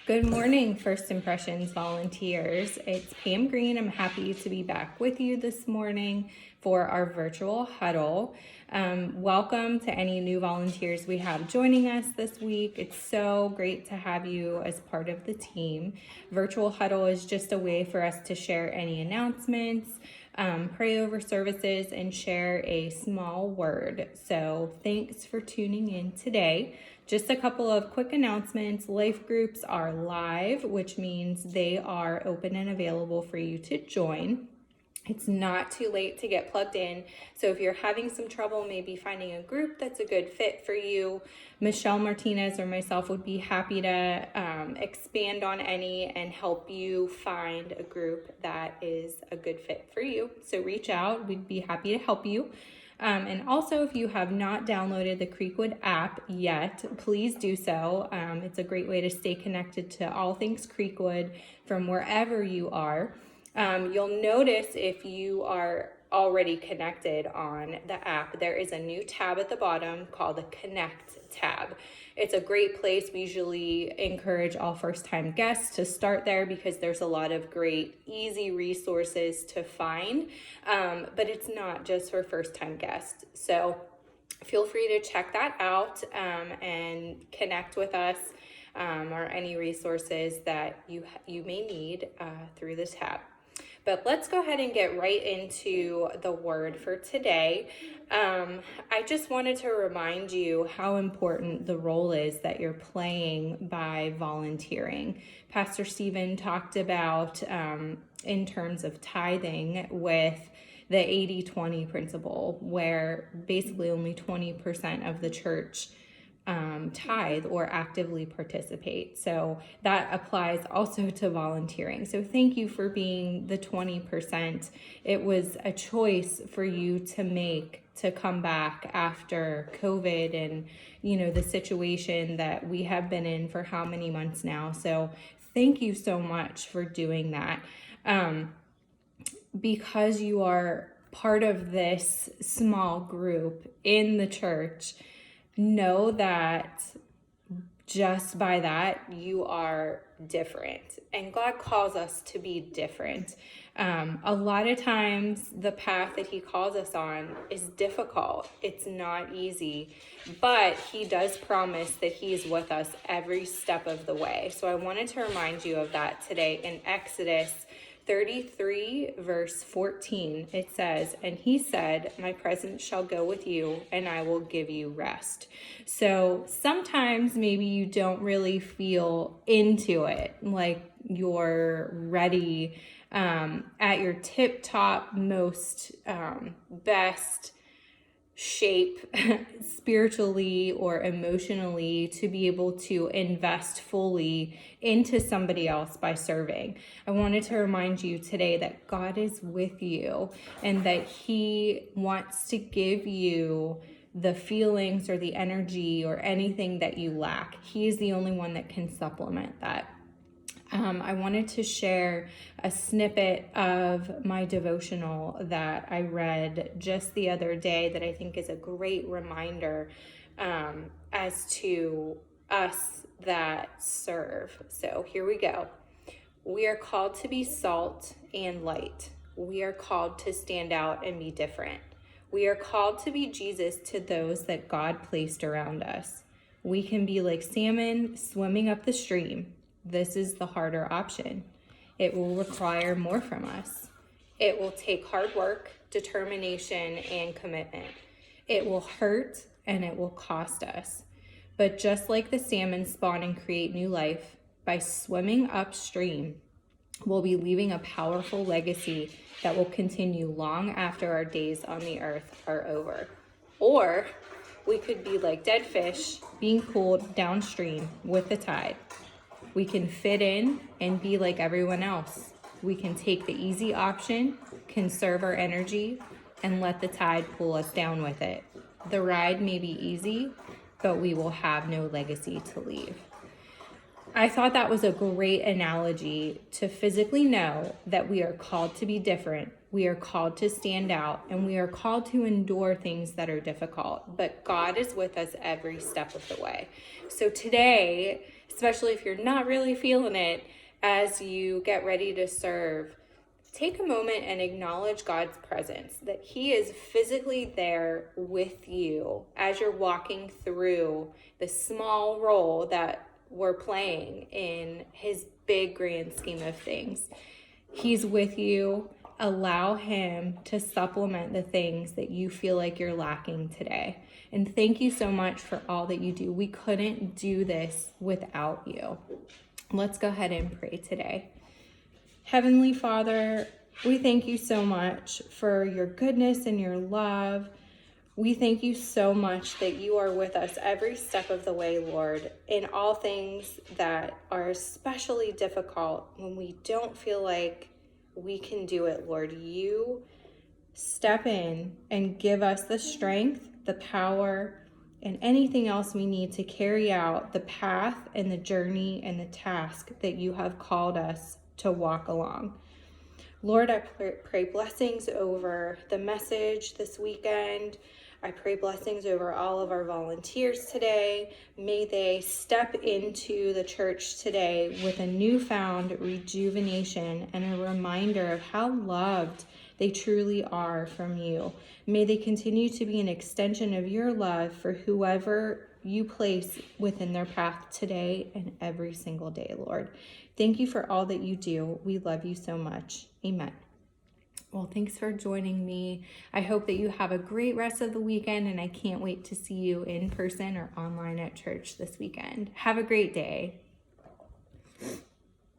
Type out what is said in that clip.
Good morning, First Impressions volunteers. It's Pam Greene. I'm happy to be back with you this morning for our virtual huddle. Welcome to any new volunteers we have joining us this week. It's so great to have you as part of the team. Virtual huddle is just a way for us to share any announcements, pray over services, and share a small word. So thanks for tuning in today. Just a couple of quick announcements. Life groups are live, which means they are open and available for you to join. It's not too late to get plugged in. So if you're having some trouble maybe finding a group that's a good fit for you, Michelle Martinez or myself would be happy to expand on any and help you find a group that is a good fit for you. So reach out. We'd be happy to help you. And also, if you have not downloaded the Creekwood app yet, please do so. It's a great way to stay connected to all things Creekwood from wherever you are. You'll notice if you are already connected on the app, there is a new tab at the bottom called the Connect tab. It's a great place. We usually encourage all first-time guests to start there because there's a lot of great, easy resources to find, but it's not just for first-time guests. So feel free to check that out and connect with us or any resources that you may need through this tab. But let's go ahead and get right into the word for today. I just wanted to remind you how important the role is that you're playing by volunteering. Pastor Stephen talked about in terms of tithing with the 80-20 principle, where basically only 20% of the church tithe or actively participate. So that applies also to volunteering. So thank you for being the 20%. It was a choice for you to make to come back after COVID and, the situation that we have been in for how many months now. So thank you so much for doing that. Because you are part of this small group in the church, know that just by that, you are different. And God calls us to be different. A lot of times, the path that He calls us on is difficult. It's not easy. But He does promise that He is with us every step of the way. So I wanted to remind you of that today in Exodus 33 verse 14, it says, "And He said, my presence shall go with you and I will give you rest." So sometimes maybe you don't really feel into it, like you're ready at your tip top most best shape spiritually or emotionally to be able to invest fully into somebody else by serving. I wanted to remind you today that God is with you and that He wants to give you the feelings or the energy or anything that you lack. He is the only one that can supplement that. I wanted to share a snippet of my devotional that I read just the other day that I think is a great reminder as to us that serve. So here we go. We are called to be salt and light. We are called to stand out and be different. We are called to be Jesus to those that God placed around us. We can be like salmon swimming up the stream. This is the harder option. It will require more from us. It will take hard work, determination, and commitment. It will hurt and it will cost us. But just like the salmon spawn and create new life, by swimming upstream, we'll be leaving a powerful legacy that will continue long after our days on the earth are over. Or we could be like dead fish being pulled downstream with the tide. We can fit in and be like everyone else. We can take the easy option, conserve our energy, and let the tide pull us down with it. The ride may be easy, but we will have no legacy to leave. I thought that was a great analogy to physically know that we are called to be different, we are called to stand out, and we are called to endure things that are difficult. But God is with us every step of the way. So today, especially if you're not really feeling it as you get ready to serve, take a moment and acknowledge God's presence, that He is physically there with you as you're walking through the small role that we're playing in His big grand scheme of things. He's with you. Allow Him to supplement the things that you feel like you're lacking today. And thank you so much for all that you do. We couldn't do this without you. Let's go ahead and pray today. Heavenly Father, we thank you so much for your goodness and your love. We thank you so much that you are with us every step of the way, Lord, in all things that are especially difficult when we don't feel like we can do it, Lord. You step in and give us the strength, the power, and anything else we need to carry out the path and the journey and the task that you have called us to walk along. Lord, I pray blessings over the message this weekend. I pray blessings over all of our volunteers today. May they step into the church today with a newfound rejuvenation and a reminder of how loved they truly are from you. May they continue to be an extension of your love for whoever you place within their path today and every single day, Lord. Thank you for all that you do. We love you so much. Amen. Well, thanks for joining me. I hope that you have a great rest of the weekend, and I can't wait to see you in person or online at church this weekend. Have a great day.